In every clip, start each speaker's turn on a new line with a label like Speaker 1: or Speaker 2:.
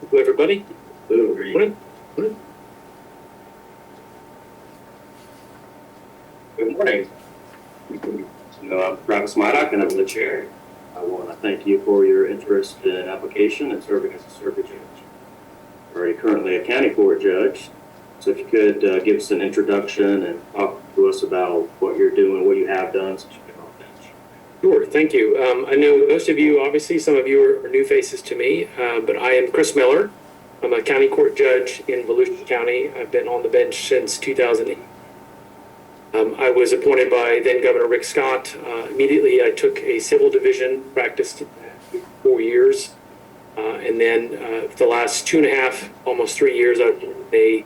Speaker 1: Hello, everybody.
Speaker 2: Good
Speaker 1: Morning.
Speaker 2: morning. I'm Travis Maddock, and I'm the chair. I want to thank you for your interest in application and serving as a circuit judge. I'm already currently a county court judge, so if you could give us an introduction and talk to us about what you're doing, what you have done since you've been on the bench.
Speaker 1: Sure, thank you. I know most of you, obviously, some of you are new faces to me, but I am Chris Miller. I'm a county court judge in Volusia County. I've been on the bench since 2008. I was appointed by then Governor Rick Scott. Immediately, I took a civil division, practiced 4 years, and then the last 2.5, almost 3 years, I've been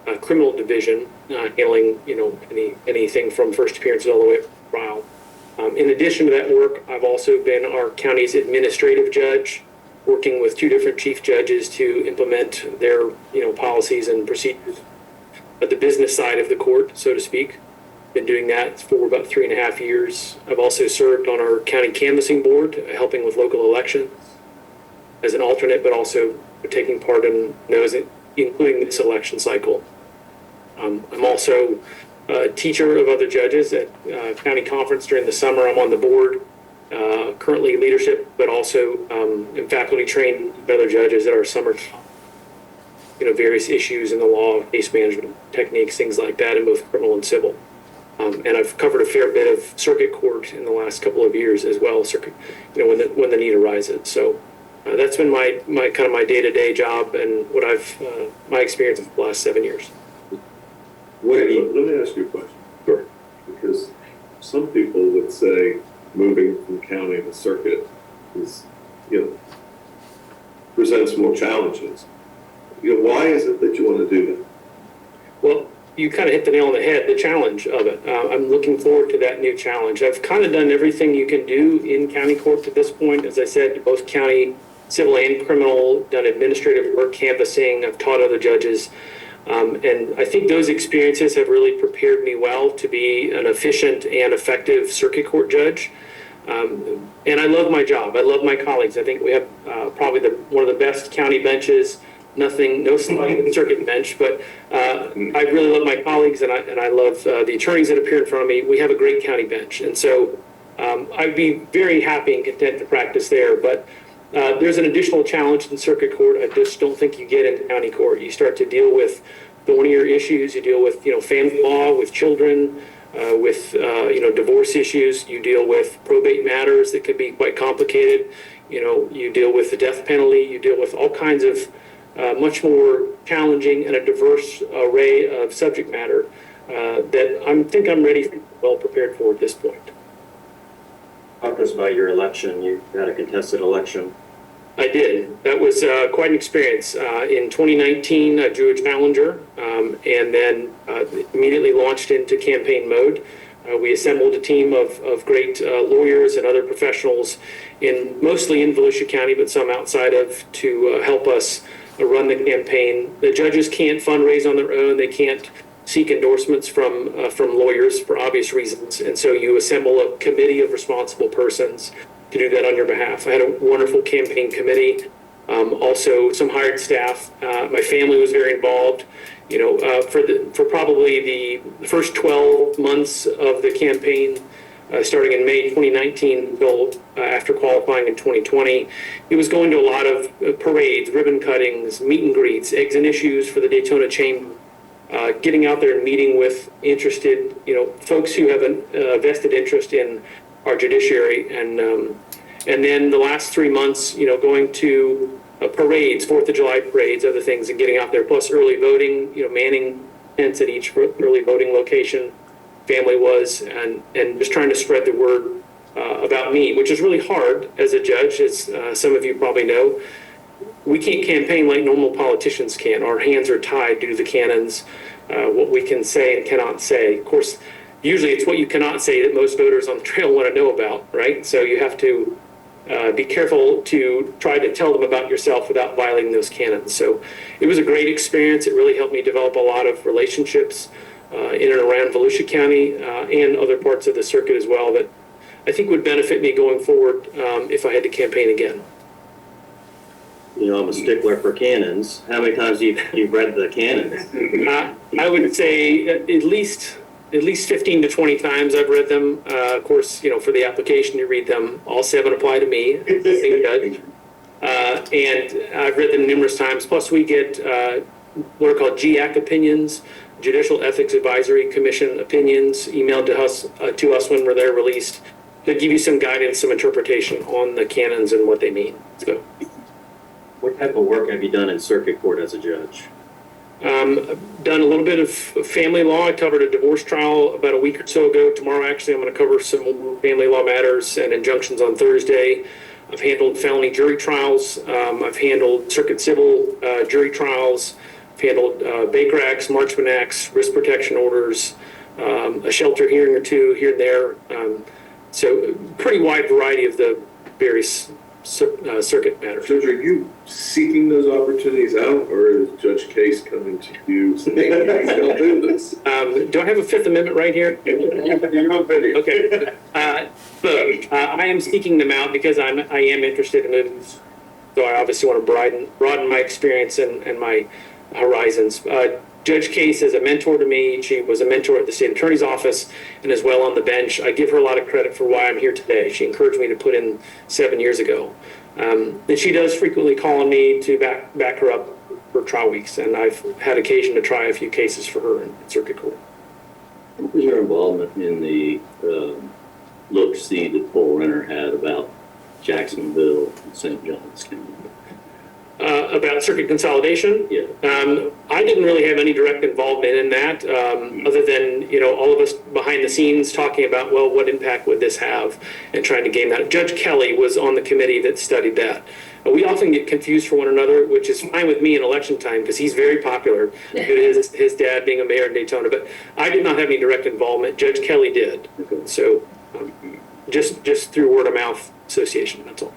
Speaker 1: a criminal division, handling anything from first appearances all the way up to trial. In addition to that work, I've also been our county's administrative judge, working with 2 different chief judges to implement their policies and procedures at the business side of the court, so to speak. Been doing that for about 3.5 years. I've also served on our county canvassing board, helping with local elections as an alternate, but also taking part in those, including this election cycle. I'm also a teacher of other judges at county conference during the summer. I'm on the board, currently leadership, but also in faculty trained other judges at our summer, various issues in the law, case management techniques, things like that, in both criminal and civil. And I've covered a fair bit of circuit court in the last couple of years as well, circuit, when the need arises. So that's been my kind of my day-to-day job and what I've my experience in the last 7 years.
Speaker 3: Let me ask you a question.
Speaker 1: Sure.
Speaker 3: Because some people would say moving from county to circuit is, presents more challenges. Why is it that you want to do that?
Speaker 1: Well, you kind of hit the nail on the head, the challenge of it. I'm looking forward to that new challenge. I've kind of done everything you can do in county court to this point. As I said, both county, civil and criminal, done administrative work, canvassing. I've taught other judges. And I think those experiences have really prepared me well to be an efficient and effective circuit court judge. And I love my job. I love my colleagues. I think we have probably one of the best county benches. No slight in the circuit bench, but I really love my colleagues, and I love the attorneys that appear in front of me. We have a great county bench, and so I'd be very happy and content to practice there. But there's an additional challenge in circuit court. I just don't think you get in county court. You start to deal with thornier issues. You deal with family law, with children, with divorce issues. You deal with probate matters that can be quite complicated. You deal with the death penalty. You deal with all kinds of much more challenging and a diverse array of subject matter that I think I'm well prepared for at this point.
Speaker 2: Talk to us about your election. You had a contested election.
Speaker 1: I did. That was quite an experience. In 2019, I drew a challenger and then immediately launched into campaign mode. We assembled a team of great lawyers and other professionals, mostly in Volusia County, but some outside of, to help us run the campaign. The judges can't fundraise on their own. They can't seek endorsements from lawyers for obvious reasons. And so you assemble a committee of responsible persons to do that on your behalf. I had a wonderful campaign committee, also some hired staff. My family was very involved. For probably the first 12 months of the campaign, starting in May 2019 until after qualifying in 2020. It was going to a lot of parades, ribbon cuttings, meet and greets, eggs and issues for the Daytona Chamber, getting out there and meeting with interested, folks who have a vested interest in our judiciary. And then the last 3 months, going to parades, 4th of July parades, other things, and getting out there, plus early voting, manning tents at each early voting location. Family was, and just trying to spread the word about me, which is really hard as a judge, as some of you probably know. We can't campaign like normal politicians can. Our hands are tied due to the canons, what we can say and cannot say. Of course, usually it's what you cannot say that most voters on the trail want to know about, right? So you have to be careful to try to tell them about yourself without violating those canons. So it was a great experience. It really helped me develop a lot of relationships in and around Volusia County and other parts of the circuit as well that I think would benefit me going forward if I had to campaign again.
Speaker 2: I'm a stickler for canons. How many times you've read the canons?
Speaker 1: I would say at least 15 to 20 times I've read them. Of course, for the application you read them. All 7 apply to me. And I've read them numerous times. Plus, we get what are called GAC opinions, Judicial Ethics Advisory Commission opinions, emailed to us when they're released. They give you some guidance, some interpretation on the canons and what they mean. So,
Speaker 2: what type of work have you done in circuit court as a judge?
Speaker 1: I've done a little bit of family law. I covered a divorce trial about a week or so ago. Tomorrow, actually, I'm going to cover some family law matters and injunctions on Thursday. I've handled felony jury trials. I've handled circuit civil jury trials. I've handled Baker Acts, Marchman Acts, risk protection orders, a shelter hearing or two here and there. So pretty wide variety of the various circuit matters.
Speaker 3: Judge, are you seeking those opportunities out, or is Judge Case coming to you saying, "Don't do this"?
Speaker 1: Do I have a Fifth Amendment right here?
Speaker 3: You're on video.
Speaker 1: Okay. Look, I am seeking them out because I am interested in movies. So I obviously want to broaden my experience and my horizons. Judge Case is a mentor to me. She was a mentor at the state attorney's office and as well on the bench. I give her a lot of credit for why I'm here today. She encouraged me to put in 7 years ago. And she does frequently call on me to back her up for trial weeks, and I've had occasion to try a few cases for her in circuit court.
Speaker 4: What was your involvement in the look-see that Paul Renner had about Jacksonville and St. Johns County?
Speaker 1: About circuit consolidation?
Speaker 4: Yeah.
Speaker 1: I didn't really have any direct involvement in that, other than, all of us behind the scenes talking about, well, what impact would this have, and trying to game that. Judge Kelly was on the committee that studied that. We often get confused for one another, which is fine with me in election time because he's very popular. His dad being a mayor in Daytona, but I did not have any direct involvement. Judge Kelly did.
Speaker 4: Okay.
Speaker 1: So just through word of mouth association, that's all.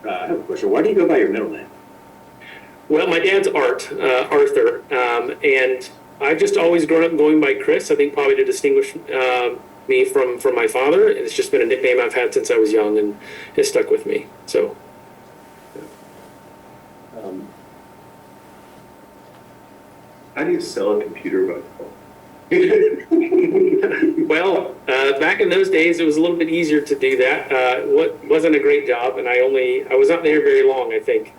Speaker 2: I have a question. Why do you go by your middle name?
Speaker 1: Well, my dad's Arthur, and I've just always grown up going by Chris. I think probably to distinguish me from my father. And it's just been a nickname I've had since I was young, and it's stuck with me. So,
Speaker 3: How do you sell a computer by phone?
Speaker 1: well, back in those days, it was a little bit easier to do that. What wasn't a great job, and I was not there very long, I think.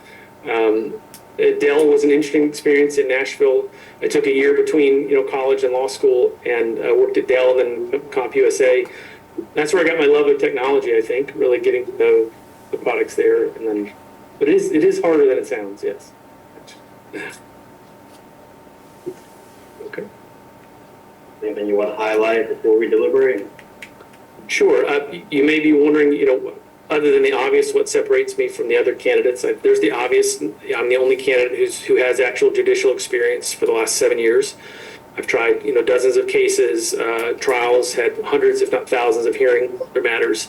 Speaker 1: Dell was an interesting experience in Nashville. I took a year between college and law school, and worked at Dell and then CompUSA. That's where I got my love of technology, I think, really getting to know the products there. And then, but it is harder than it sounds, yes. Okay.
Speaker 2: Anything you want to highlight before we deliberate?
Speaker 1: Sure. You may be wondering, other than the obvious, what separates me from the other candidates? There's the obvious. I'm the only candidate who has actual judicial experience for the last 7 years. I've tried, dozens of cases, trials, had hundreds, if not thousands, of hearing matters.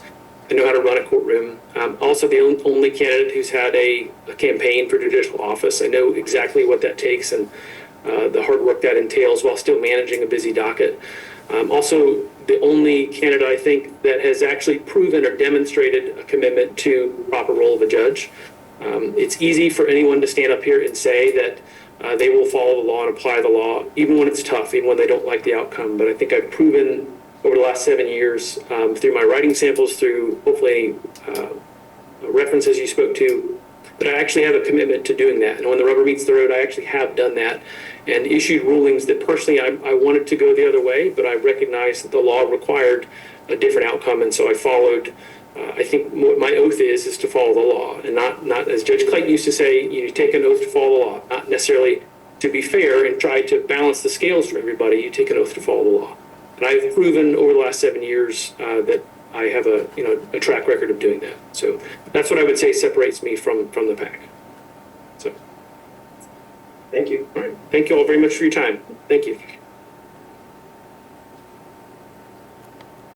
Speaker 1: I know how to run a courtroom. Also, the only candidate who's had a campaign for judicial office. I know exactly what that takes and the hard work that entails while still managing a busy docket. Also, the only candidate, I think, that has actually proven or demonstrated a commitment to the proper role of a judge. It's easy for anyone to stand up here and say that they will follow the law and apply the law, even when it's tough, even when they don't like the outcome. But I think I've proven over the last 7 years, through my writing samples, through hopefully references you spoke to, that I actually have a commitment to doing that. And when the rubber meets the road, I actually have done that and issued rulings that personally I wanted to go the other way, but I recognized that the law required a different outcome. And so I followed, I think what my oath is to follow the law, and not as Judge Clayton used to say, you take an oath to follow the law, not necessarily to be fair and try to balance the scales for everybody. You take an oath to follow the law. And I've proven over the last 7 years that I have a track record of doing that. So that's what I would say separates me from the pack. So
Speaker 2: Thank you.
Speaker 1: all right. Thank you all very much for your time. Thank you.